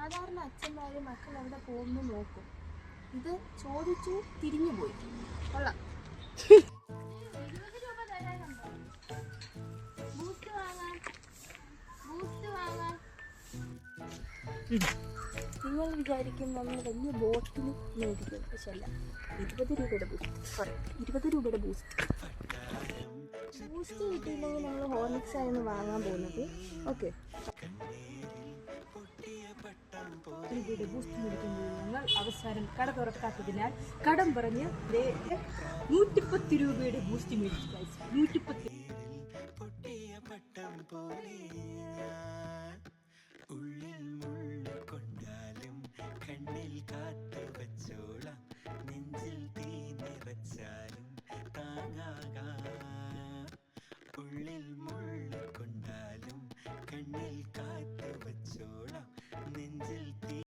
സാധാരണ അച്ഛന്മാര് മക്കൾ എവിടെ പോകുന്നു നോക്കും. ഇത് ചോദിച്ചു തിരിഞ്ഞു പോയി. കൊള്ളാം. 20 രൂപ തരാനുണ്ടോ? ബൂസ്റ്റ് വാങ്ങാൻ. നിങ്ങൾ വിചാരിക്കും നമ്മൾ വലിയ ബോട്ടിൽ മേടിക്കും. പക്ഷെ അല്ല, 20 രൂപയുടെ ബൂസ്റ്റ്. ബൂസ്റ്റ് കിട്ടിയില്ലെങ്കിൽ നമ്മൾ ഹോർലിക്സ് ആയിരുന്നു വാങ്ങാൻ പോകുന്നത്. ഓക്കെ, രൂപയുടെ ബൂസ്റ്റ് മേടിക്കുന്നത് ഞങ്ങൾ അവസാനം കട തുറക്കാത്തതിനാൽ കടം പറഞ്ഞ് 110 രൂപയുടെ ബൂസ്റ്റ് മേടിച്ചു. 110. ഉള്ളിൽ മുള്ള കൊണ്ടാലും കണ്ണിൽ കാത്തു വച്ചോളാം, നെഞ്ചിൽ തീ നിറച്ചാലും താങ്ങാകാം. ഉള്ളിൽ മുള്ള കൊണ്ടാലും കണ്ണിൽ